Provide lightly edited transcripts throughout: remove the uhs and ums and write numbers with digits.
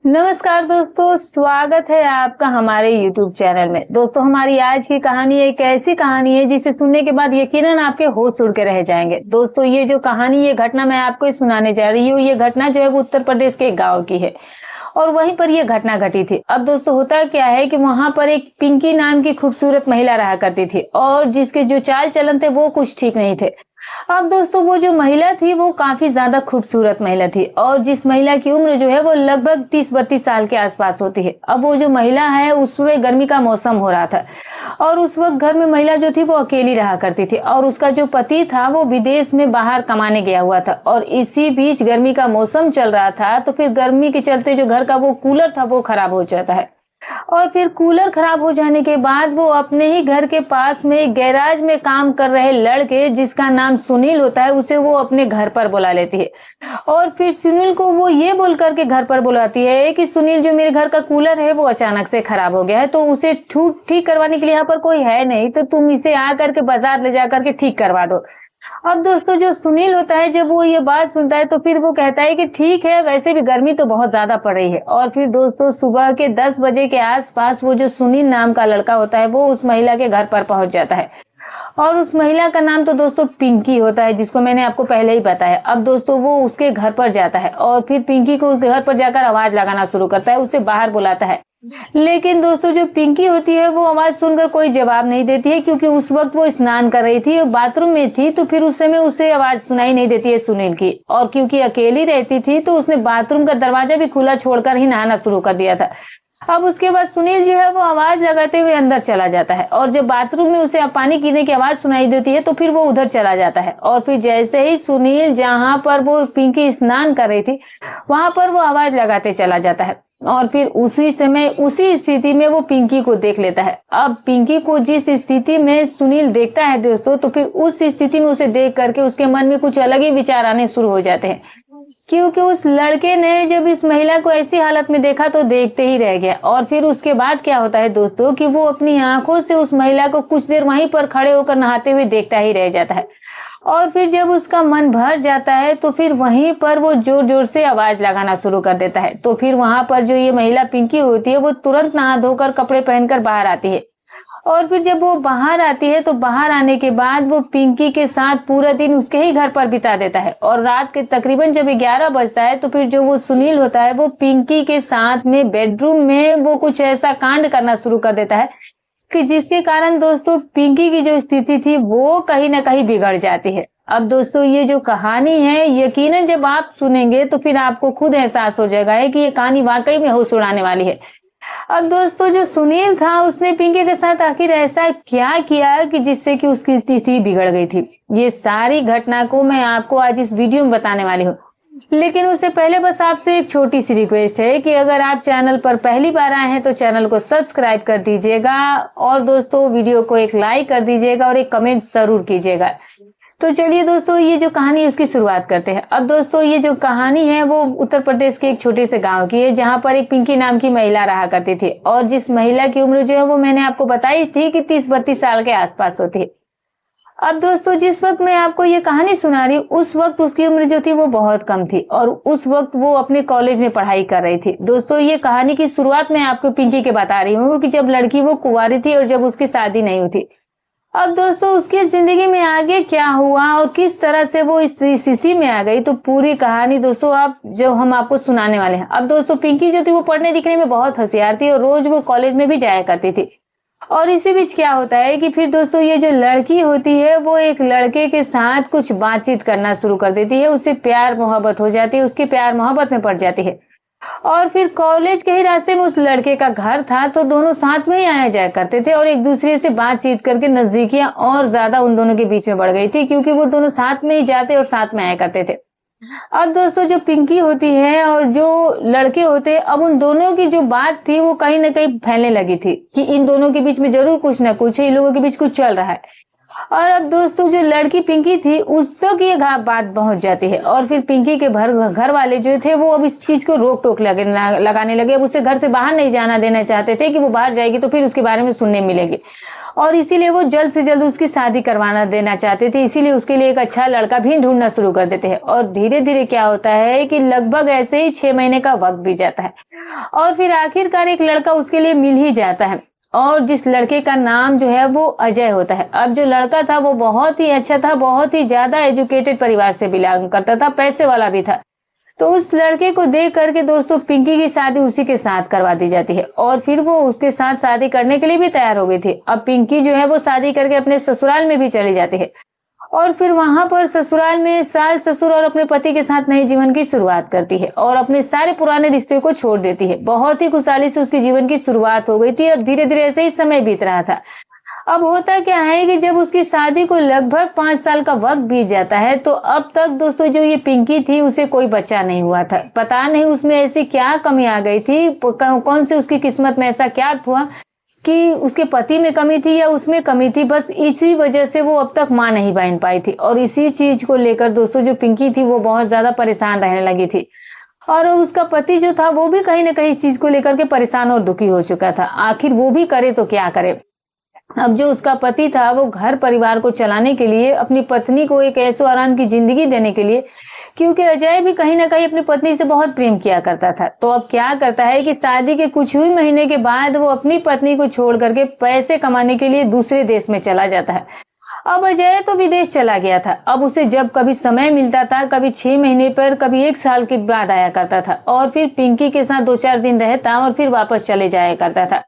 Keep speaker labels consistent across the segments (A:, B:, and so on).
A: नमस्कार दोस्तों, स्वागत है आपका हमारे YouTube चैनल में। दोस्तों, हमारी आज की कहानी एक ऐसी कहानी है जिसे सुनने के बाद यकीनन आपके होश उड़ के रह जाएंगे। दोस्तों, ये जो कहानी, ये घटना मैं आपको सुनाने जा रही हूँ, ये घटना जो है वो उत्तर प्रदेश के एक गाँव की है और वहीं पर ये घटना घटी थी। अब दोस्तों, होता क्या है कि वहां पर एक पिंकी नाम की खूबसूरत महिला रहा करती थी और जिसके जो चाल चलन थे वो कुछ ठीक नहीं थे। अब दोस्तों, वो जो महिला थी वो काफी ज्यादा खूबसूरत महिला थी और जिस महिला की उम्र जो है वो लगभग 30-32 साल के आसपास होती है। अब वो जो महिला है, उसमें गर्मी का मौसम हो रहा था और उस वक्त घर में महिला जो थी वो अकेली रहा करती थी और उसका जो पति था वो विदेश में बाहर कमाने गया हुआ था और इसी बीच गर्मी का मौसम चल रहा था। तो फिर गर्मी के चलते जो घर का वो कूलर था वो खराब हो जाता है और फिर कूलर खराब हो जाने के बाद वो अपने ही घर के पास में एक गैराज में काम कर रहे लड़के, जिसका नाम सुनील होता है, उसे वो अपने घर पर बुला लेती है और फिर सुनील को वो ये बोल करके घर पर बुलाती है कि सुनील, जो मेरे घर का कूलर है वो अचानक से खराब हो गया है, तो उसे ठीक करवाने के लिए यहाँ पर कोई है नहीं, तो तुम इसे आ करके बाजार ले जा करके ठीक करवा दो। अब दोस्तों, जो सुनील होता है, जब वो ये बात सुनता है तो फिर वो कहता है कि ठीक है, वैसे भी गर्मी तो बहुत ज्यादा पड़ रही है। और फिर दोस्तों, सुबह के 10 बजे के आसपास वो जो सुनील नाम का लड़का होता है वो उस महिला के घर पर पहुंच जाता है और उस महिला का नाम तो दोस्तों पिंकी होता है, जिसको मैंने आपको पहले ही बताया। अब दोस्तों, वो उसके घर पर जाता है और फिर पिंकी को उसके घर पर जाकर आवाज लगाना शुरू करता है, उसे बाहर बुलाता है। लेकिन दोस्तों, जो पिंकी होती है वो आवाज सुनकर कोई जवाब नहीं देती है, क्योंकि उस वक्त वो स्नान कर रही थी और बाथरूम में थी, तो फिर उस समय उसे आवाज सुनाई नहीं देती है सुनील की। और क्योंकि अकेली रहती थी तो उसने बाथरूम का दरवाजा भी खुला छोड़कर ही नहाना शुरू कर दिया था। अब उसके बाद सुनील जो है वो आवाज लगाते हुए अंदर चला जाता है और जब बाथरूम में उसे पानी गिरने की आवाज सुनाई देती है तो फिर वो उधर चला जाता है और फिर जैसे ही सुनील जहां पर वो पिंकी स्नान कर रही थी वहां पर वो आवाज लगाते चला जाता है और फिर उसी समय उसी स्थिति में वो पिंकी को देख लेता है। अब पिंकी को जिस स्थिति में सुनील देखता है दोस्तों, तो फिर उस स्थिति में उसे देख करके उसके मन में कुछ अलग ही विचार आने शुरू हो जाते हैं, क्योंकि उस लड़के ने जब इस महिला को ऐसी हालत में देखा तो देखते ही रह गया। और फिर उसके बाद क्या होता है दोस्तों कि वो अपनी आंखों से उस महिला को कुछ देर वहीं पर खड़े होकर नहाते हुए देखता ही रह जाता है और फिर जब उसका मन भर जाता है तो फिर वहीं पर वो जोर जोर से आवाज लगाना शुरू कर देता है। तो फिर वहां पर जो ये महिला पिंकी होती है वो तुरंत नहा धोकर कपड़े पहनकर बाहर आती है और फिर जब वो बाहर आती है तो बाहर आने के बाद वो पिंकी के साथ पूरा दिन उसके ही घर पर बिता देता है और रात के तकरीबन जब 11 बजता है तो फिर जो वो सुनील होता है वो पिंकी के साथ में बेडरूम में वो कुछ ऐसा कांड करना शुरू कर देता है कि जिसके कारण दोस्तों पिंकी की जो स्थिति थी वो कहीं ना कहीं बिगड़ जाती है। अब दोस्तों, ये जो कहानी है, यकीनन जब आप सुनेंगे तो फिर आपको खुद एहसास हो जाएगा कि ये कहानी वाकई में होश उड़ाने वाली है। अब दोस्तों, जो सुनील था उसने पिंकी के साथ आखिर ऐसा क्या किया कि जिससे कि उसकी स्थिति बिगड़ गई थी, ये सारी घटना को मैं आपको आज इस वीडियो में बताने वाली हूँ। लेकिन उससे पहले बस आपसे एक छोटी सी रिक्वेस्ट है कि अगर आप चैनल पर पहली बार आए हैं तो चैनल को सब्सक्राइब कर दीजिएगा और दोस्तों वीडियो को एक लाइक कर दीजिएगा और एक कमेंट जरूर कीजिएगा। तो चलिए दोस्तों, ये जो कहानी है उसकी शुरुआत करते हैं। अब दोस्तों, ये जो कहानी है वो उत्तर प्रदेश के एक छोटे से गांव की है, जहां पर एक पिंकी नाम की महिला रहा करती थी और जिस महिला की उम्र जो है वो मैंने आपको बताई थी कि 30-32 साल के आसपास होती है। अब दोस्तों, जिस वक्त मैं आपको ये कहानी सुना रही हूँ उस वक्त उसकी उम्र जो थी वो बहुत कम थी और उस वक्त वो अपने कॉलेज में पढ़ाई कर रही थी। दोस्तों, ये कहानी की शुरुआत मैं आपको पिंकी के बता रही हूँ कि जब लड़की वो कुंवारी थी और जब उसकी शादी नहीं हुई थी। अब दोस्तों, उसकी जिंदगी में आगे क्या हुआ और किस तरह से वो इस स्थिति में आ गई, तो पूरी कहानी दोस्तों आप जो हम आपको सुनाने वाले हैं। अब दोस्तों, पिंकी जो थी वो पढ़ने लिखने में बहुत होशियार थी और रोज वो कॉलेज में भी जाया करती थी। और इसी बीच क्या होता है कि फिर दोस्तों, ये जो लड़की होती है वो एक लड़के के साथ कुछ बातचीत करना शुरू कर देती है, उससे प्यार मोहब्बत हो जाती है, उसकी प्यार मोहब्बत में पड़ जाती है और फिर कॉलेज के ही रास्ते में उस लड़के का घर था, तो दोनों साथ में ही आया जाया करते थे और एक दूसरे से बातचीत करके नजदीकियां और ज्यादा उन दोनों के बीच में बढ़ गई थी, क्योंकि वो दोनों साथ में ही जाते और साथ में आया करते थे। अब दोस्तों, जो पिंकी होती है और जो लड़के होते, अब उन दोनों की जो बात थी वो कहीं ना कहीं फैलने लगी थी कि इन दोनों के बीच में जरूर कुछ ना कुछ इन लोगों के बीच कुछ चल रहा है। और अब दोस्तों जो लड़की पिंकी थी उस तक ये बात पहुंच जाती है और फिर पिंकी के घर वाले जो थे वो अब इस चीज को रोक टोक लगाने लगे। अब उसे घर से बाहर नहीं जाना देना चाहते थे कि वो बाहर जाएगी तो फिर उसके बारे में सुनने मिलेगी, और इसीलिए वो जल्द से जल्द उसकी शादी करवाना देना चाहते थे। इसीलिए उसके लिए एक अच्छा लड़का भी ढूंढना शुरू कर देते हैं। और धीरे धीरे क्या होता है कि लगभग ऐसे ही 6 महीने का वक्त बीत जाता है और फिर आखिरकार एक लड़का उसके लिए मिल ही जाता है, और जिस लड़के का नाम जो है वो अजय होता है। अब जो लड़का था वो बहुत ही अच्छा था, बहुत ही ज्यादा एजुकेटेड परिवार से बिलोंग करता था, पैसे वाला भी था। तो उस लड़के को देख करके दोस्तों पिंकी की शादी उसी के साथ करवा दी जाती है और फिर वो उसके साथ शादी करने के लिए भी तैयार हो गई थी। अब पिंकी जो है वो शादी करके अपने ससुराल में भी चली जाती है और फिर वहां पर ससुराल में सास ससुर और अपने पति के साथ नए जीवन की शुरुआत करती है और अपने सारे पुराने रिश्ते को छोड़ देती है। बहुत ही खुशहाली से उसके जीवन की शुरुआत हो गई थी और धीरे धीरे ऐसे ही समय बीत रहा था। अब होता क्या है कि जब उसकी शादी को लगभग 5 साल का वक्त बीत जाता है तो अब तक दोस्तों जो ये पिंकी थी उसे कोई बच्चा नहीं हुआ था। पता नहीं उसमें ऐसी क्या कमी आ गई थी, कौन से उसकी किस्मत में ऐसा क्या हुआ कि उसके पति में कमी थी या उसमें कमी थी, बस इसी वजह से वो अब तक मां नहीं बन पाई थी। और इसी चीज को लेकर दोस्तों जो पिंकी थी वो बहुत ज्यादा परेशान रहने लगी थी और उसका पति जो था वो भी कहीं ना कहीं इस चीज को लेकर के परेशान और दुखी हो चुका था। आखिर वो भी करे तो क्या करे। अब जो उसका पति था वो घर परिवार को चलाने के लिए, अपनी पत्नी को एक ऐशो आराम की जिंदगी देने के लिए, क्योंकि अजय भी कहीं ना कहीं अपनी पत्नी से बहुत प्रेम किया करता था, तो अब क्या करता है कि शादी के कुछ ही महीने के बाद वो अपनी पत्नी को छोड़ करके पैसे कमाने के लिए दूसरे देश में चला जाता है। अब अजय तो विदेश चला गया था। अब उसे जब कभी समय मिलता था, कभी 6 महीने पर, कभी 1 साल के बाद आया करता था और फिर पिंकी के साथ 2-4 दिन रहता और फिर वापस चले जाया करता था।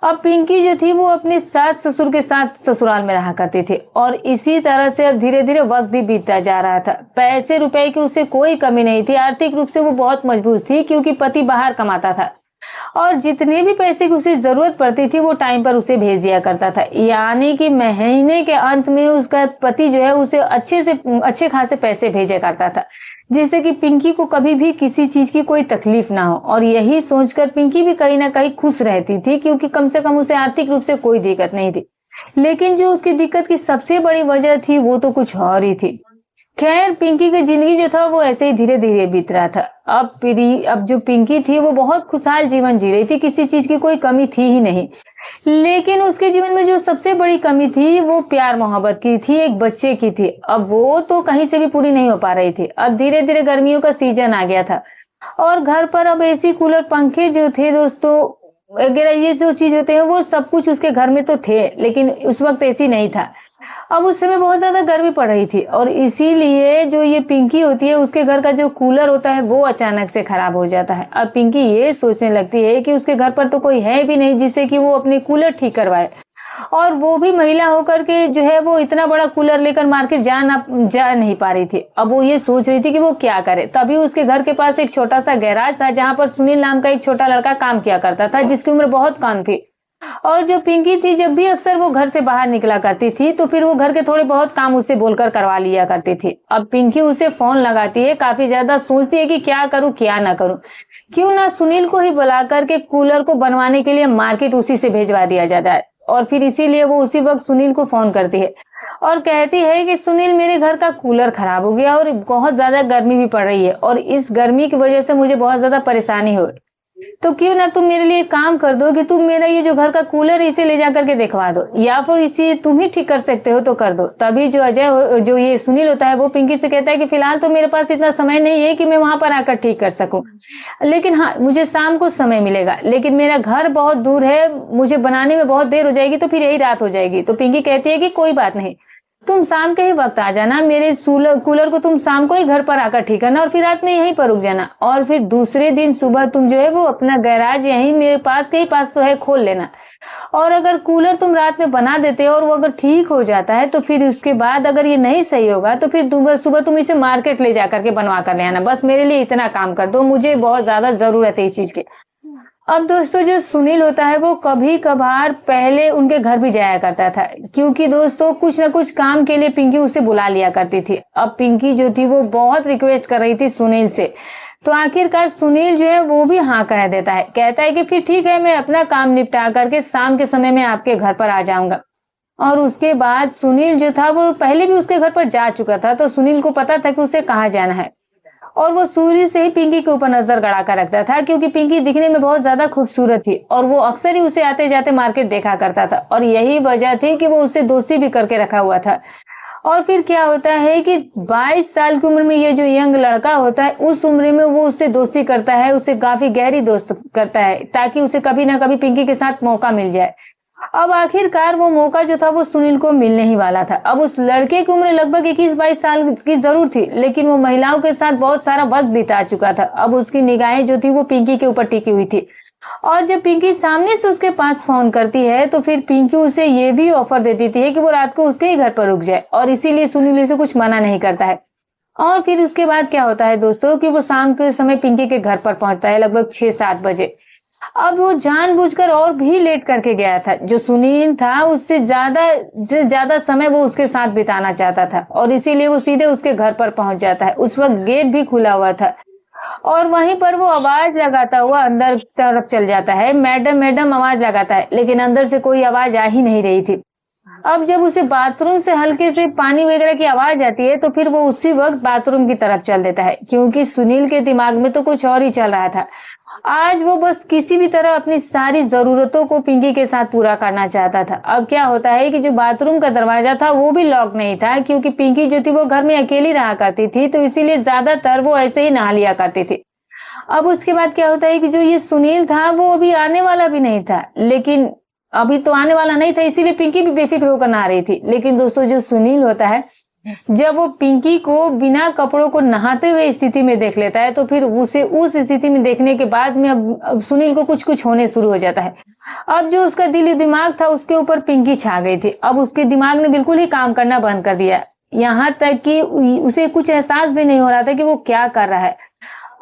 A: अब पिंकी जो थी वो अपने सास ससुर के साथ ससुराल में रहा करती थी और इसी तरह से अब धीरे धीरे वक्त भी बीतता जा रहा था। पैसे रुपए की उसे कोई कमी नहीं थी, आर्थिक रूप से वो बहुत मजबूत थी क्योंकि पति बाहर कमाता था और जितने भी पैसे की उसे जरूरत पड़ती थी वो टाइम पर उसे भेज दिया करता था। यानी कि महीने के अंत में उसका पति जो है उसे अच्छे खासे पैसे भेजा करता था, जिससे कि पिंकी को कभी भी किसी चीज की कोई तकलीफ ना हो। और यही सोचकर पिंकी भी कहीं ना कहीं खुश रहती थी क्योंकि कम से कम उसे आर्थिक रूप से कोई दिक्कत नहीं थी। लेकिन जो उसकी दिक्कत की सबसे बड़ी वजह थी वो तो कुछ और ही थी। खैर पिंकी की जिंदगी जो था वो ऐसे ही धीरे धीरे बीत रहा था। अब जो पिंकी थी वो बहुत खुशहाल जीवन जी रही थी, किसी चीज की कोई कमी थी ही नहीं। लेकिन उसके जीवन में जो सबसे बड़ी कमी थी वो प्यार मोहब्बत की थी, एक बच्चे की थी। अब वो तो कहीं से भी पूरी नहीं हो पा रही थी। अब धीरे धीरे गर्मियों का सीजन आ गया था और घर पर अब एसी कूलर पंखे जो थे दोस्तों वगैरह ये जो चीज होते हैं वो सब कुछ उसके घर में तो थे, लेकिन उस वक्त एसी नहीं था। अब उस समय बहुत ज्यादा गर्मी पड़ रही थी और इसीलिए जो ये पिंकी होती है उसके घर का जो कूलर होता है वो अचानक से खराब हो जाता है। अब पिंकी ये सोचने लगती है कि उसके घर पर तो कोई है भी नहीं जिससे कि वो अपने कूलर ठीक करवाए, और वो भी महिला होकर के जो है वो इतना बड़ा कूलर लेकर मार्केट जा नहीं पा रही थी। अब वो ये सोच रही थी कि वो क्या करे। तभी उसके घर के पास एक छोटा सा गैराज था जहां पर सुनील नाम का एक छोटा लड़का काम किया करता था जिसकी उम्र बहुत कम थी। और जो पिंकी थी जब भी अक्सर वो घर से बाहर निकला करती थी तो फिर वो घर के थोड़े बहुत काम उससे बोलकर करवा लिया करती थी। अब पिंकी उसे फोन लगाती है, काफी ज्यादा सोचती है कि क्या करूं क्या ना करूं, क्यों ना सुनील को ही बुला करके कूलर को बनवाने के लिए मार्केट उसी से भेजवा दिया जाता है। और फिर इसीलिए वो उसी वक्त सुनील को फोन करती है और कहती है कि सुनील मेरे घर का कूलर खराब हो गया और बहुत ज्यादा गर्मी भी पड़ रही है और इस गर्मी की वजह से मुझे बहुत ज्यादा परेशानी हो, तो क्यों ना तुम मेरे लिए काम कर दो कि तुम मेरा ये जो घर का कूलर है इसे ले जाकर के दिखवा दो, या फिर इसे तुम ही ठीक कर सकते हो तो कर दो। तभी जो जो ये सुनील होता है वो पिंकी से कहता है कि फिलहाल तो मेरे पास इतना समय नहीं है कि मैं वहां पर आकर ठीक कर सकूं, लेकिन हाँ मुझे शाम को समय मिलेगा, लेकिन मेरा घर बहुत दूर है, मुझे बनाने में बहुत देर हो जाएगी तो फिर यही रात हो जाएगी। तो पिंकी कहती है कि कोई बात नहीं, तुम शाम के ही वक्त आ जाना, मेरे कूलर को तुम शाम को ही घर पर आकर ठीक करना और फिर रात में यहीं पर रुक जाना, और फिर दूसरे दिन सुबह तुम जो है वो अपना गैराज यहीं मेरे पास के ही पास तो है खोल लेना, और अगर कूलर तुम रात में बना देते हो और वो अगर ठीक हो जाता है तो फिर उसके बाद अगर ये नहीं सही होगा तो फिर सुबह तुम इसे मार्केट ले जाकर के बनवा कर ले आना। बस मेरे लिए इतना काम कर दो, मुझे बहुत ज्यादा जरूरत है इस चीज की। अब दोस्तों जो सुनील होता है वो कभी कभार पहले उनके घर भी जाया करता था, क्योंकि दोस्तों कुछ ना कुछ काम के लिए पिंकी उसे बुला लिया करती थी। अब पिंकी जो थी वो बहुत रिक्वेस्ट कर रही थी सुनील से, तो आखिरकार सुनील जो है वो भी हाँ कह देता है, कहता है कि फिर ठीक है मैं अपना काम निपटा करके शाम के समय में आपके घर पर आ जाऊंगा। और उसके बाद सुनील जो था वो पहले भी उसके घर पर जा चुका था, तो सुनील को पता था कि उसे कहाँ जाना है। और वो शुरू से ही पिंकी के ऊपर नजर गड़ा कर रखता था, क्योंकि पिंकी दिखने में बहुत ज्यादा खूबसूरत थी और वो अक्सर ही उसे आते जाते मार्केट देखा करता था, और यही वजह थी कि वो उससे दोस्ती भी करके रखा हुआ था। और फिर क्या होता है कि 22 साल की उम्र में ये जो यंग लड़का होता है, उस उम्र में वो उससे दोस्ती करता है, उससे काफी गहरी दोस्त करता है, ताकि उसे कभी ना कभी पिंकी के साथ मौका मिल जाए। अब आखिरकार वो मौका जो था वो सुनील को मिलने ही वाला था। अब उस लड़के की उम्र लगभग 21-22 साल की जरूर थी, लेकिन वो महिलाओं के साथ बहुत सारा वक्त बिता चुका था। अब उसकी निगाहें जो थी वो पिंकी के ऊपर टिकी हुई थी। और जब पिंकी सामने से उसके पास फोन करती है, तो फिर पिंकी उसे ये भी ऑफर दे देती है कि वो रात को उसके ही घर पर रुक जाए, और इसीलिए सुनील इसे कुछ मना नहीं करता है। और फिर उसके बाद क्या होता है दोस्तों कि वो शाम के समय पिंकी के घर पर पहुंचता है, लगभग 6-7 बजे। अब वो जानबूझकर और भी लेट करके गया था। जो सुनील था उससे ज्यादा समय वो उसके साथ बिताना चाहता था, और इसीलिए वो सीधे उसके घर पर पहुंच जाता है। उस वक्त गेट भी खुला हुआ था, और वहीं पर वो आवाज लगाता हुआ अंदर तरफ चल जाता है। मैडम मैडम आवाज लगाता है, लेकिन अंदर से कोई आवाज आ ही नहीं रही थी। अब जब उसे बाथरूम से हल्के से पानी वगैरह की आवाज आती है, तो फिर वो उसी वक्त बाथरूम की तरफ चल देता है, क्योंकि सुनील के दिमाग में तो कुछ और ही चल रहा था। आज वो बस किसी भी तरह अपनी सारी जरूरतों को पिंकी के साथ पूरा करना चाहता था। अब क्या होता है कि जो बाथरूम का दरवाजा था वो भी लॉक नहीं था, क्योंकि पिंकी जो थी वो घर में अकेली रहा करती थी, तो इसीलिए ज्यादातर वो ऐसे ही नहा लिया करती थी। अब उसके बाद क्या होता है कि जो ये सुनील था वो अभी आने वाला भी नहीं था, लेकिन अभी तो आने वाला नहीं था, इसीलिए पिंकी भी बेफिक्र होकर नहा रही थी। लेकिन दोस्तों जो सुनील होता है, जब वो पिंकी को बिना कपड़ों को नहाते हुए स्थिति में देख लेता है, तो फिर उसे उस स्थिति में देखने के बाद में अब सुनील को कुछ कुछ होने शुरू हो जाता है। अब जो उसका दिली दिमाग था उसके ऊपर पिंकी छा गई थी। अब उसके दिमाग ने बिल्कुल ही काम करना बंद कर दिया, यहाँ तक कि उसे कुछ एहसास भी नहीं हो रहा था कि वो क्या कर रहा है।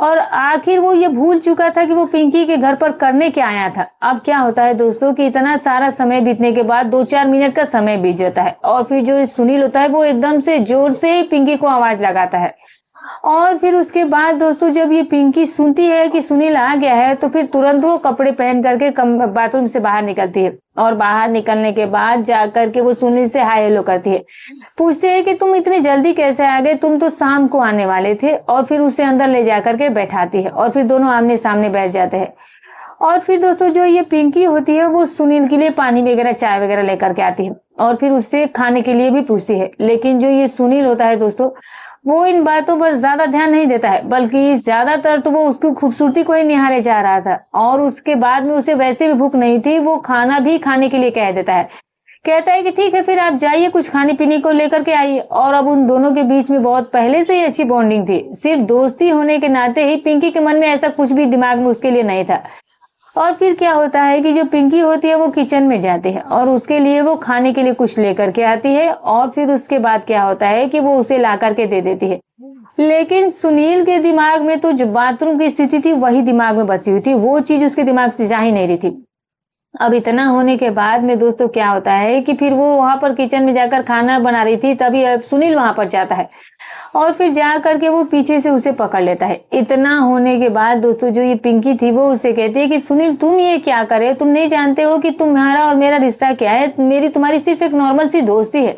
A: और आखिर वो ये भूल चुका था कि वो पिंकी के घर पर करने क्या आया था। अब क्या होता है दोस्तों कि इतना सारा समय बीतने के बाद 2-4 मिनट का समय बीत जाता है, और फिर जो सुनील होता है वो एकदम से जोर से पिंकी को आवाज लगाता है। और फिर उसके बाद दोस्तों जब ये पिंकी सुनती है कि सुनील आ गया है, तो फिर तुरंत वो कपड़े पहन करके बाथरूम से बाहर निकलती है, और बाहर निकलने के बाद जाकर के वो सुनील से हाय हेलो करती है। पूछते हैं कि तुम इतनी जल्दी कैसे आ गए, तुम तो शाम को आने वाले थे। और फिर उसे अंदर ले जाकर के बैठाती है, और फिर दोनों आमने सामने बैठ जाते हैं। और फिर दोस्तों जो ये पिंकी होती है वो सुनील के लिए पानी वगैरह चाय वगैरह लेकर के आती है, और फिर उससे खाने के लिए भी पूछती है। लेकिन जो ये सुनील होता है दोस्तों, वो इन बातों पर ज्यादा ध्यान नहीं देता है, बल्कि ज्यादातर तो वो उसकी खूबसूरती को ही निहारे जा रहा था। और उसके बाद में उसे वैसे भी भूख नहीं थी, वो खाना भी खाने के लिए कह देता है। कहता है कि ठीक है, फिर आप जाइए, कुछ खाने पीने को लेकर के आइए। और अब उन दोनों के बीच में बहुत पहले से ही अच्छी बॉन्डिंग थी। सिर्फ दोस्ती होने के नाते ही पिंकी के मन में ऐसा कुछ भी दिमाग में उसके लिए नहीं था। और फिर क्या होता है कि जो पिंकी होती है वो किचन में जाती है, और उसके लिए वो खाने के लिए कुछ लेकर के आती है। और फिर उसके बाद क्या होता है कि वो उसे ला करके दे देती है। लेकिन सुनील के दिमाग में तो जो बाथरूम की स्थिति थी वही दिमाग में बसी हुई थी, वो चीज उसके दिमाग से जा ही नहीं रही थी। अब इतना होने के बाद में दोस्तों क्या होता है कि फिर वो वहां पर किचन में जाकर खाना बना रही थी, तभी सुनील वहां पर जाता है, और फिर जा करके वो पीछे से उसे पकड़ लेता है। इतना होने के बाद दोस्तों जो ये पिंकी थी वो उससे कहती है कि सुनील तुम ये क्या करे, तुम नहीं जानते हो कि तुम्हारा और मेरा रिश्ता क्या है, मेरी तुम्हारी सिर्फ एक नॉर्मल सी दोस्ती है।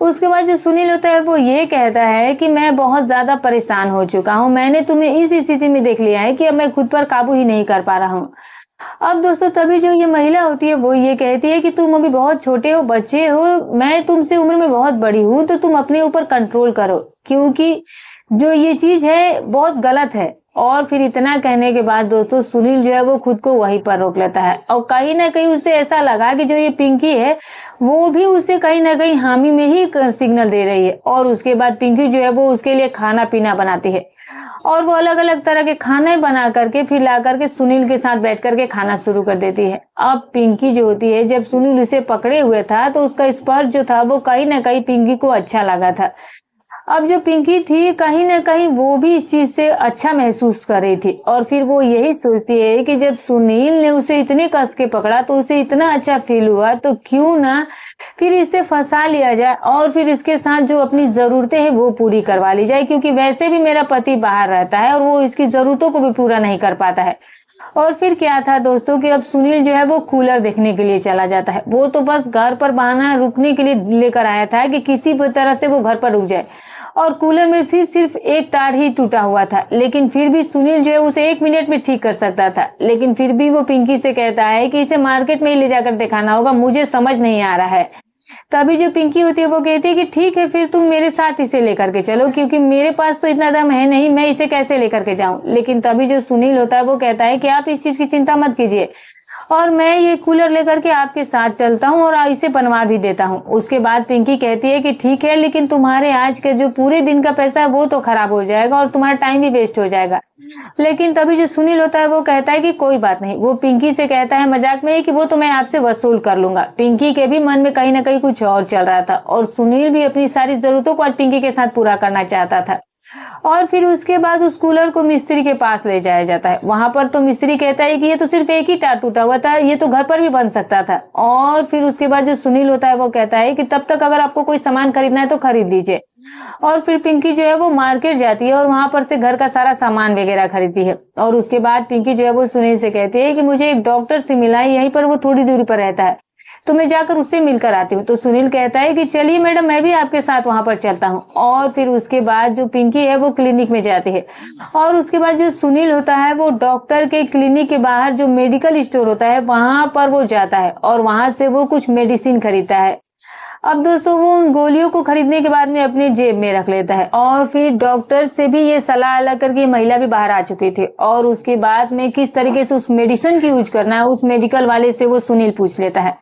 A: उसके बाद जो सुनील होता है वो ये कहता है कि मैं बहुत ज्यादा परेशान हो चुका हूँ, मैंने तुम्हें इस स्थिति में देख लिया है कि अब मैं खुद पर काबू ही नहीं कर पा रहा हूँ। अब दोस्तों तभी जो ये महिला होती है वो ये कहती है कि तुम अभी बहुत छोटे हो, बच्चे हो, मैं तुमसे उम्र में बहुत बड़ी हूँ, तो तुम अपने ऊपर कंट्रोल करो, क्योंकि जो ये चीज है बहुत गलत है। और फिर इतना कहने के बाद दोस्तों सुनील जो है वो खुद को वहीं पर रोक लेता है, और कहीं ना कहीं उसे ऐसा लगा कि जो ये पिंकी है वो भी उसे कहीं ना कहीं हामी में ही सिग्नल दे रही है। और उसके बाद पिंकी जो है वो उसके लिए खाना पीना बनाती है, और वो अलग अलग तरह के खाने बना करके फिर ला करके सुनील के साथ बैठ करके खाना शुरू कर देती है। अब पिंकी जो होती है, जब सुनील उसे पकड़े हुए था तो उसका स्पर्श जो था वो कहीं ना कहीं पिंकी को अच्छा लगा था। अब जो पिंकी थी कहीं ना कहीं वो भी इस चीज से अच्छा महसूस कर रही थी, और फिर वो यही सोचती है कि जब सुनील ने उसे इतने कस के पकड़ा तो उसे इतना अच्छा फील हुआ, तो क्यों ना फिर इसे फंसा लिया जाए, और फिर इसके साथ जो अपनी जरूरतें हैं वो पूरी करवा ली जाए, क्योंकि वैसे भी मेरा पति बाहर रहता है और वो इसकी जरूरतों को भी पूरा नहीं कर पाता है। और फिर क्या था दोस्तों कि अब सुनील जो है वो कूलर देखने के लिए चला जाता है। वो तो बस घर पर बहाना रुकने के लिए लेकर आया था कि किसी भी तरह से वो घर पर रुक जाए, और कूलर में फिर सिर्फ एक तार ही टूटा हुआ था, लेकिन फिर भी सुनील जो है उसे 1 मिनट में ठीक कर सकता था। लेकिन फिर भी वो पिंकी से कहता है कि इसे मार्केट में ही ले जाकर दिखाना होगा, मुझे समझ नहीं आ रहा है। तभी जो पिंकी होती है वो कहती है कि ठीक है, फिर तुम मेरे साथ इसे लेकर के चलो, क्योंकि मेरे पास तो इतना दम है नहीं, मैं इसे कैसे लेकर के जाऊं। लेकिन तभी जो सुनील होता है वो कहता है कि आप इस चीज की चिंता मत कीजिए, और मैं ये कूलर लेकर के आपके साथ चलता हूँ और इसे बनवा भी देता हूँ। उसके बाद पिंकी कहती है कि ठीक है, लेकिन तुम्हारे आज के जो पूरे दिन का पैसा है वो तो खराब हो जाएगा और तुम्हारा टाइम भी वेस्ट हो जाएगा। लेकिन तभी जो सुनील होता है वो कहता है कि कोई बात नहीं। वो पिंकी से कहता है मजाक में कि वो तो मैं आपसे वसूल कर लूंगा। पिंकी के भी मन में कहीं ना कहीं कुछ और चल रहा था, और सुनील भी अपनी सारी जरूरतों को आज पिंकी के साथ पूरा करना चाहता था। और फिर उसके बाद उस कूलर को मिस्त्री के पास ले जाया जाता है। वहां पर तो मिस्त्री कहता है कि ये तो सिर्फ एक ही तार टूटा हुआ था, ये तो घर पर भी बन सकता था। और फिर उसके बाद जो सुनील होता है वो कहता है कि तब तक अगर आपको कोई सामान खरीदना है तो खरीद लीजिए। और फिर पिंकी जो है वो मार्केट जाती है और वहां पर से घर का सारा सामान वगैरह खरीदती है। और उसके बाद पिंकी जो है वो सुनील से कहती है कि मुझे एक डॉक्टर से मिला है, यहीं पर वो थोड़ी दूरी पर रहता है, तो मैं जाकर उससे मिलकर आती हूँ। तो सुनील कहता है कि चलिए मैडम, मैं भी आपके साथ वहां पर चलता हूँ। और फिर उसके बाद जो पिंकी है वो क्लिनिक में जाती है, और उसके बाद जो सुनील होता है वो डॉक्टर के क्लिनिक के बाहर जो मेडिकल स्टोर होता है वहां पर वो जाता है, और वहां से वो कुछ मेडिसिन खरीदता है। अब दोस्तों वो उन गोलियों को खरीदने के बाद में अपने जेब में रख लेता है, और फिर डॉक्टर से भी ये सलाह अलग करके महिला भी बाहर आ चुकी थी, और उसके बाद में किस तरीके से उस मेडिसिन की यूज करना है उस मेडिकल वाले से वो सुनील पूछ लेता है।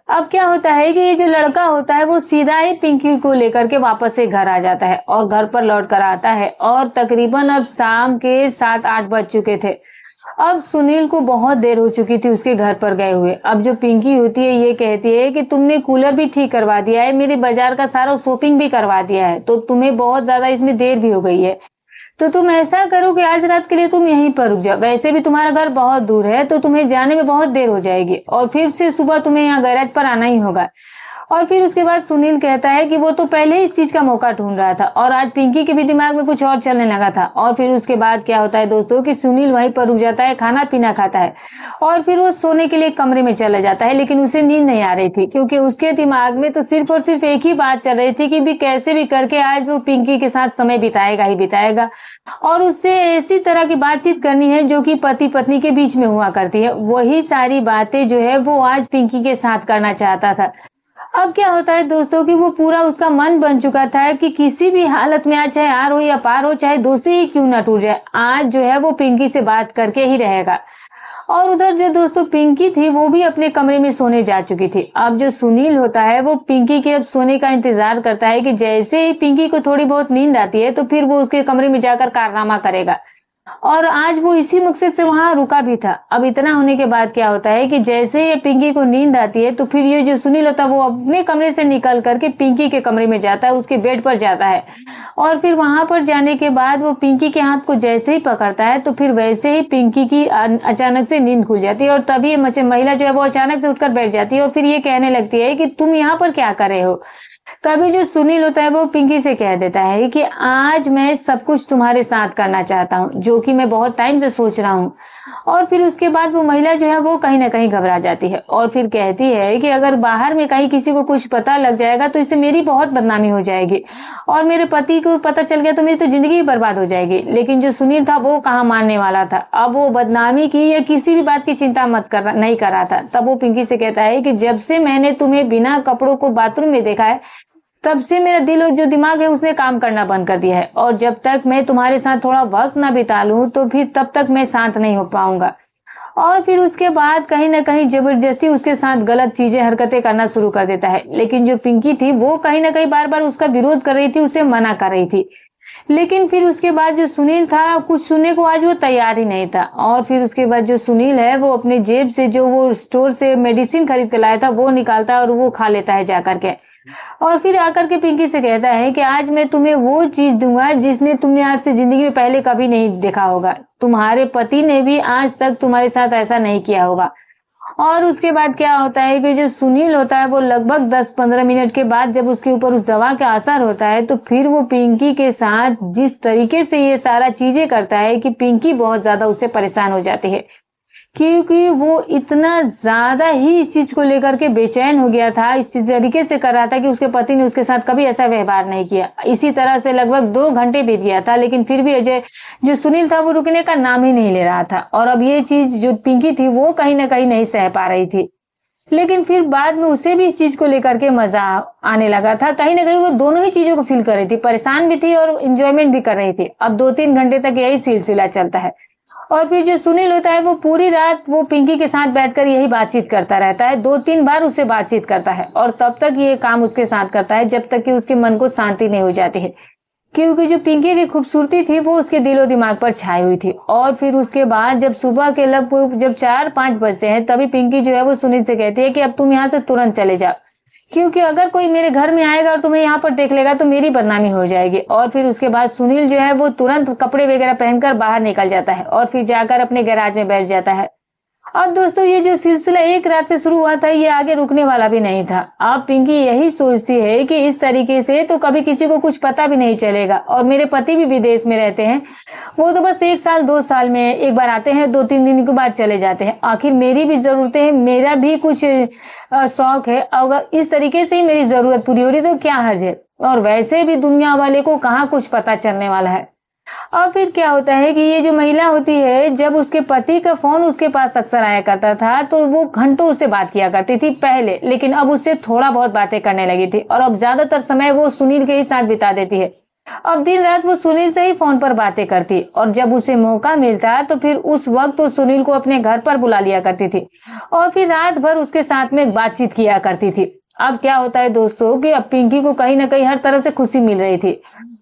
A: अब क्या होता है कि ये जो लड़का होता है वो सीधा ही पिंकी को लेकर के वापस से घर आ जाता है, और घर पर लौट कर आता है, और तकरीबन अब शाम के 7-8 बज चुके थे। अब सुनील को बहुत देर हो चुकी थी उसके घर पर गए हुए। अब जो पिंकी होती है ये कहती है कि तुमने कूलर भी ठीक करवा दिया है, मेरे बाजार का सारा शॉपिंग भी करवा दिया है, तो तुम्हें बहुत ज्यादा इसमें देर भी हो गई है, तो तुम ऐसा करो कि आज रात के लिए तुम यहीं पर रुक जाओ। वैसे भी तुम्हारा घर बहुत दूर है, तो तुम्हें जाने में बहुत देर हो जाएगी, और फिर से सुबह तुम्हें यहाँ गैराज पर आना ही होगा। और फिर उसके बाद सुनील कहता है कि वो तो पहले ही इस चीज का मौका ढूंढ रहा था, और आज पिंकी के भी दिमाग में कुछ और चलने लगा था। और फिर उसके बाद क्या होता है दोस्तों कि सुनील वहीं पर रुक जाता है, खाना पीना खाता है, और फिर वो सोने के लिए कमरे में चला जाता है। लेकिन उसे नींद नहीं आ रही थी, क्योंकि उसके दिमाग में तो सिर्फ और सिर्फ एक ही बात चल रही थी कि भी कैसे भी करके आज वो पिंकी के साथ समय बिताएगा ही बिताएगा, और उससे ऐसी तरह की बातचीत करनी है जो कि पति पत्नी के बीच में हुआ करती है। वही सारी बातें जो है वो आज पिंकी के साथ करना चाहता था। अब क्या होता है दोस्तों कि वो पूरा उसका मन बन चुका था कि किसी भी हालत में आज चाहे आर हो या पार हो, चाहे दोस्ती ही क्यों ना टूट जाए, आज जो है वो पिंकी से बात करके ही रहेगा। और उधर जो दोस्तों पिंकी थी वो भी अपने कमरे में सोने जा चुकी थी। अब जो सुनील होता है वो पिंकी के अब सोने का इंतजार करता है कि जैसे ही पिंकी को थोड़ी बहुत नींद आती है तो फिर वो उसके कमरे में जाकर कारनामा करेगा, और आज वो इसी मकसद से वहां रुका भी था। अब इतना होने के बाद क्या होता है कि जैसे ही पिंकी को नींद आती है तो फिर ये जो सुनील होता है वो अपने कमरे से निकल करके पिंकी के कमरे में जाता है, उसके बेड पर जाता है, और फिर वहां पर जाने के बाद वो पिंकी के हाथ को जैसे ही पकड़ता है तो फिर वैसे ही पिंकी की अचानक से नींद खुल जाती है, और तभी महिला जो है वो अचानक से उठकर बैठ जाती है, और फिर ये कहने लगती है कि तुम यहाँ पर क्या कर रहे हो। तभी जो सुनील होता है वो पिंकी से कह देता है कि आज मैं सब कुछ तुम्हारे साथ करना चाहता हूँ, जो कि मैं बहुत टाइम से सोच रहा हूँ। और फिर उसके बाद वो महिला जो है वो कहीं ना कहीं घबरा जाती है, और फिर कहती है कि अगर बाहर में कहीं किसी को कुछ पता लग जाएगा तो इससे मेरी बहुत बदनामी हो जाएगी, और मेरे पति को पता चल गया तो मेरी तो जिंदगी ही बर्बाद हो जाएगी। लेकिन जो सुनील था वो कहाँ मानने वाला था। अब वो बदनामी की या किसी भी बात की चिंता नहीं कर रहा था। तब वो पिंकी से कहता है कि जब से मैंने तुम्हें बिना कपड़ों को बाथरूम में देखा है तब से मेरा दिल और जो दिमाग है उसने काम करना बंद कर दिया है, और जब तक मैं तुम्हारे साथ थोड़ा वक्त ना बिता लूं तो फिर तब तक मैं शांत नहीं हो पाऊंगा। और फिर उसके बाद कहीं ना कहीं जबरदस्ती उसके साथ गलत चीजें हरकतें करना शुरू कर देता है। लेकिन जो पिंकी थी वो कहीं ना कहीं बार बार उसका विरोध कर रही थी, उसे मना कर रही थी। लेकिन फिर उसके बाद जो सुनील था कुछ सुनने को आज वो तैयार ही नहीं था। और फिर उसके बाद जो सुनील है वो अपने जेब से जो वो स्टोर से मेडिसिन खरीद के लाया था वो निकालता है और वो खा लेता है जाकर के, और फिर आकर के पिंकी से कहता है कि आज मैं तुम्हें वो चीज दूंगा जिसने तुमने आज से जिंदगी में पहले कभी नहीं देखा होगा। तुम्हारे पति ने भी आज तक तुम्हारे साथ ऐसा नहीं किया होगा। और उसके बाद क्या होता है कि जो सुनील होता है वो लगभग 10-15 मिनट के बाद जब उसके ऊपर उस दवा का असर होता है तो फिर वो पिंकी के साथ जिस तरीके से ये सारा चीजें करता है कि पिंकी बहुत ज्यादा उससे परेशान हो जाती है। क्योंकि वो इतना ज्यादा ही इस चीज को लेकर के बेचैन हो गया था, इस तरीके से कर रहा था कि उसके पति ने उसके साथ कभी ऐसा व्यवहार नहीं किया। इसी तरह से लगभग 2 घंटे बीत गया था, लेकिन फिर भी अजय जो सुनील था वो रुकने का नाम ही नहीं ले रहा था। और अब ये चीज जो पिंकी थी वो कहीं ना कहीं नहीं सह पा रही थी, लेकिन फिर बाद में उसे भी इस चीज को लेकर के मजा आने लगा था। कहीं ना कहीं वो दोनों ही चीजों को फील कर रही थी, परेशान भी थी और इंजॉयमेंट भी कर रही थी। अब 2-3 घंटे तक यही सिलसिला चलता है। और फिर जो सुनील होता है वो पूरी रात वो पिंकी के साथ बैठकर यही बातचीत करता रहता है, 2-3 बार उससे बातचीत करता है और तब तक ये काम उसके साथ करता है जब तक कि उसके मन को शांति नहीं हो जाती है। क्योंकि जो पिंकी की खूबसूरती थी वो उसके दिलो दिमाग पर छाई हुई थी। और फिर उसके बाद जब सुबह के लगभग जब 4-5 बजते हैं तभी पिंकी जो है वो सुनील से कहती है कि अब तुम यहाँ से तुरंत चले जाओ, क्योंकि अगर कोई मेरे घर में आएगा और तुम्हें यहाँ पर देख लेगा तो मेरी बदनामी हो जाएगी। और फिर उसके बाद सुनील जो है वो तुरंत कपड़े वगैरह पहनकर बाहर निकल जाता है और फिर जाकर अपने गैराज में बैठ जाता है। अब दोस्तों ये जो सिलसिला एक रात से शुरू हुआ था ये आगे रुकने वाला भी नहीं था। अब पिंकी यही सोचती है कि इस तरीके से तो कभी किसी को कुछ पता भी नहीं चलेगा, और मेरे पति भी विदेश में रहते हैं, वो तो बस 1 साल 2 साल में एक बार आते हैं, 2-3 दिन के बाद चले जाते हैं। आखिर मेरी भी जरूरतें हैं, मेरा भी कुछ शौक है, अगर इस तरीके से ही मेरी जरूरत पूरी हो रही तो क्या हर्ज है। और वैसे भी दुनिया वाले को कहाँ कुछ पता चलने वाला है। अब फिर क्या होता है कि ये जो महिला होती है, जब उसके पति का फोन उसके पास अक्सर आया करता था तो वो घंटों उससे बात किया करती थी पहले, लेकिन अब उससे थोड़ा बहुत बातें करने लगी थी और अब ज्यादातर समय वो सुनील के ही साथ बिता देती है। अब दिन रात वो सुनील से ही फोन पर बातें करती और जब उसे मौका मिलता तो फिर उस वक्त वो सुनील को अपने घर पर बुला लिया करती थी और फिर रात भर उसके साथ में बातचीत किया करती थी। अब क्या होता है दोस्तों कि अब पिंकी को कहीं ना कहीं हर तरह से खुशी मिल रही थी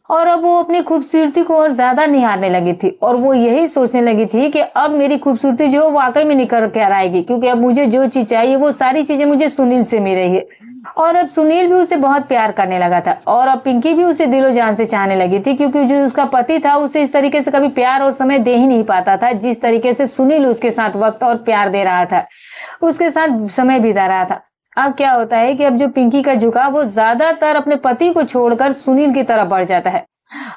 A: और अब वो अपनी खूबसूरती को और ज्यादा निहारने लगी थी और वो यही सोचने लगी थी कि अब मेरी खूबसूरती जो वाकई में निखर कर आएगी, क्योंकि अब मुझे जो चीज चाहिए वो सारी चीजें मुझे सुनील से मिल रही है। और अब सुनील भी उसे बहुत प्यार करने लगा था और अब पिंकी भी उसे दिलो जान से चाहने लगी थी, क्योंकि जो उसका पति था उसे इस तरीके से कभी प्यार और समय दे ही नहीं पाता था जिस तरीके से सुनील उसके साथ वक्त और प्यार दे रहा था, उसके साथ समय बिता रहा था। अब क्या होता है कि अब जो पिंकी का झुकाव वो ज्यादातर अपने पति को छोड़कर सुनील की तरफ बढ़ जाता है।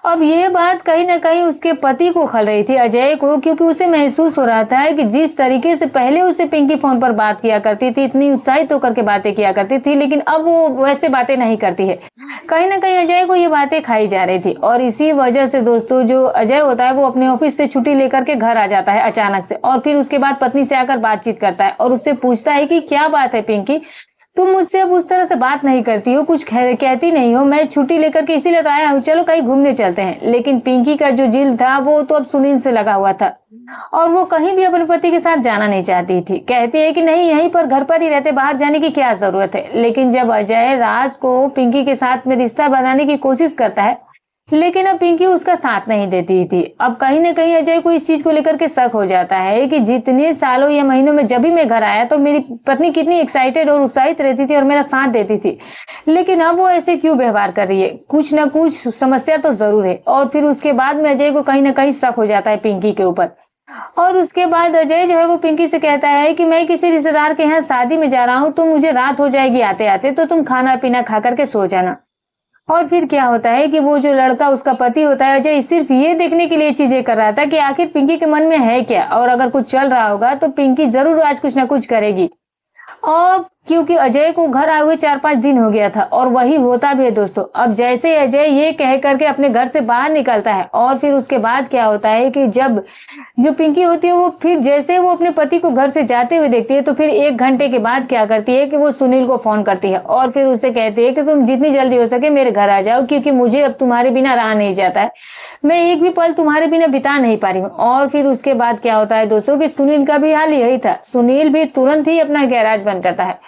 A: अब ये बात कहीं ना कहीं उसके पति को खल रही थी, अजय को, क्योंकि उसे महसूस हो रहा था कि जिस तरीके से पहले उसे पिंकी फोन पर बात किया करती थी, इतनी उत्साहित होकर के बातें किया करती थी, लेकिन अब वो वैसे बातें नहीं करती है। कहीं ना कहीं अजय को ये बातें खाई जा रही थी और इसी वजह से दोस्तों जो अजय होता है वो अपने ऑफिस से छुट्टी लेकर के घर आ जाता है अचानक से और फिर उसके बाद पत्नी से आकर बातचीत करता है और उससे पूछता है कि क्या बात है पिंकी, तुम मुझसे अब उस तरह से बात नहीं करती हो, कुछ कहती नहीं हो, मैं छुट्टी लेकर के इसीलिए तो आया हूँ, चलो कहीं घूमने चलते हैं। लेकिन पिंकी का जो दिल था वो तो अब सुनील से लगा हुआ था और वो कहीं भी अपने पति के साथ जाना नहीं चाहती थी। कहती है कि नहीं, यहीं पर घर पर ही रहते, बाहर जाने की क्या जरूरत है। लेकिन जब अजय रात को पिंकी के साथ में रिश्ता बनाने की कोशिश करता है लेकिन अब पिंकी उसका साथ नहीं देती थी। अब कहीं ना कहीं अजय को इस चीज को लेकर के शक हो जाता है कि जितने सालों या महीनों में जब भी मैं घर आया तो मेरी पत्नी कितनी एक्साइटेड और उत्साहित रहती थी और मेरा साथ देती थी, लेकिन अब वो ऐसे क्यों व्यवहार कर रही है, कुछ ना कुछ समस्या तो जरूर है। और फिर उसके बाद में अजय को कहीं ना कहीं शक हो जाता है पिंकी के ऊपर और उसके बाद अजय जो है वो पिंकी से कहता है कि मैं किसी रिश्तेदार के यहाँ शादी में जा रहा हूँ, तो मुझे रात हो जाएगी आते आते, तो तुम खाना पीना खा करके सो जाना। और फिर क्या होता है कि वो जो लड़का उसका पति होता है अजय सिर्फ ये देखने के लिए चीजें कर रहा था कि आखिर पिंकी के मन में है क्या, और अगर कुछ चल रहा होगा तो पिंकी जरूर आज कुछ ना कुछ करेगी। और क्योंकि अजय को घर आए हुए 4-5 दिन हो गया था और वही होता भी है दोस्तों। अब जैसे अजय ये कह करके अपने घर से बाहर निकलता है और फिर उसके बाद क्या होता है कि जब जो पिंकी होती है वो फिर जैसे वो अपने पति को घर से जाते हुए देखती है तो फिर 1 घंटे के बाद क्या करती है कि वो सुनील को फोन करती है और फिर उससे कहती है कि तुम जितनी जल्दी हो सके मेरे घर आ जाओ, क्योंकि मुझे अब तुम्हारे बिना रहा नहीं जाता है, मैं एक भी पल तुम्हारे बिना बिता नहीं पा रही हूँ। और फिर उसके बाद क्या होता है दोस्तों कि सुनील का भी हाल यही था। सुनील भी तुरंत ही अपना गैराज बंद करता है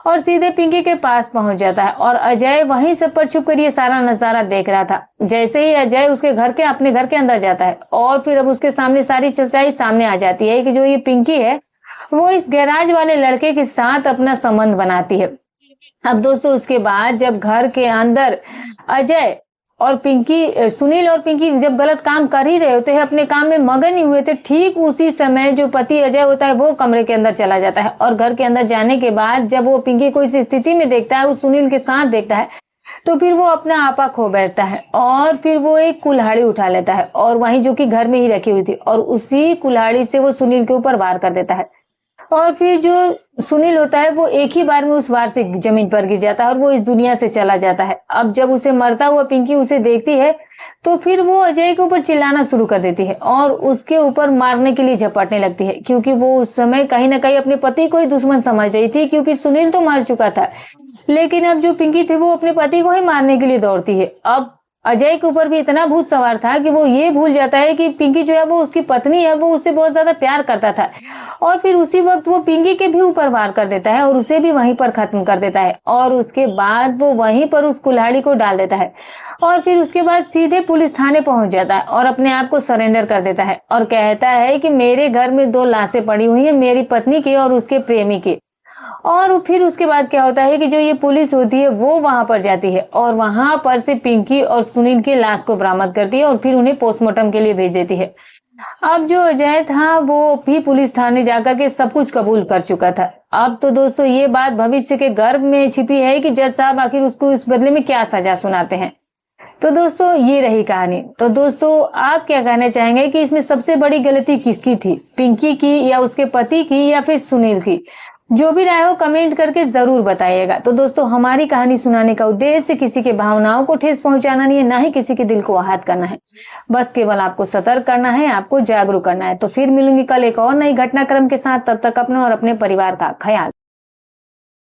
A: और सीधे पिंकी के पास पहुंच जाता है और अजय वहीं सब पर छुप कर ये सारा नजारा देख रहा था। जैसे ही अजय उसके अपने घर के अंदर जाता है और फिर अब उसके सामने सारी सच्चाई सामने आ जाती है कि जो ये पिंकी है वो इस गैराज वाले लड़के के साथ अपना संबंध बनाती है। अब दोस्तों उसके बाद जब घर के अंदर अजय और पिंकी, सुनील और पिंकी जब गलत काम कर ही रहे होते हैं, अपने काम में मगन ही हुए थे, ठीक उसी समय जो पति अजय होता है वो कमरे के अंदर चला जाता है और घर के अंदर जाने के बाद जब वो पिंकी को इस स्थिति में देखता है, उस सुनील के साथ देखता है, तो फिर वो अपना आपा खो बैठता है और फिर वो एक कुल्हाड़ी उठा लेता है और वहीं जो कि घर में ही रखी हुई थी और उसी कुल्हाड़ी से वो सुनील के ऊपर वार कर देता है। और फिर जो सुनील होता है वो एक ही बार में उस वार से जमीन पर गिर जाता है और वो इस दुनिया से चला जाता है। अब जब उसे मरता हुआ पिंकी उसे देखती है तो फिर वो अजय के ऊपर चिल्लाना शुरू कर देती है और उसके ऊपर मारने के लिए झपटने लगती है, क्योंकि वो उस समय कहीं ना कहीं अपने पति को ही दुश्मन समझ रही थी, क्योंकि सुनील तो मर चुका था। लेकिन अब जो पिंकी थी वो अपने पति को ही मारने के लिए दौड़ती है। अब अजय के ऊपर भी इतना भूत सवार था कि वो ये भूल जाता है कि पिंकी जो है वो उसकी पत्नी है, वो उससे बहुत ज्यादा प्यार करता था। और फिर उसी वक्त वो पिंकी के भी ऊपर वार कर देता है और उसे भी वहीं पर खत्म कर देता है। और उसके बाद वो वहीं पर उस कुल्हाड़ी को डाल देता है और फिर उसके बाद सीधे पुलिस थाने पहुंच जाता है और अपने आप को सरेंडर कर देता है और कहता है कि मेरे घर में 2 लाशें पड़ी हुई हैं, मेरी पत्नी की और उसके प्रेमी की। और फिर उसके बाद क्या होता है कि जो ये पुलिस होती है वो वहां पर जाती है और वहां पर से पिंकी और सुनील की लाश को बरामद करती है और फिर उन्हें पोस्टमार्टम के लिए भेज देती है। अब जो अजय था वो भी पुलिस थाने जाकर के सब कुछ कबूल कर चुका था। अब तो दोस्तों ये बात भविष्य के गर्भ में छिपी है कि जज साहब आखिर उसको इस बदले में क्या सजा सुनाते हैं। तो दोस्तों ये रही कहानी। तो दोस्तों आप क्या कहना चाहेंगे कि इसमें सबसे बड़ी गलती किसकी थी, पिंकी की या उसके पति की या फिर सुनील की? जो भी राय हो कमेंट करके जरूर बताइएगा। तो दोस्तों हमारी कहानी सुनाने का उद्देश्य किसी के भावनाओं को ठेस पहुंचाना नहीं है, ना ही किसी के दिल को आहत करना है। बस केवल आपको सतर्क करना है, आपको जागरूक करना है। तो फिर मिलूंगी कल एक और नई घटनाक्रम के साथ। तब तक अपना और अपने परिवार का ख्याल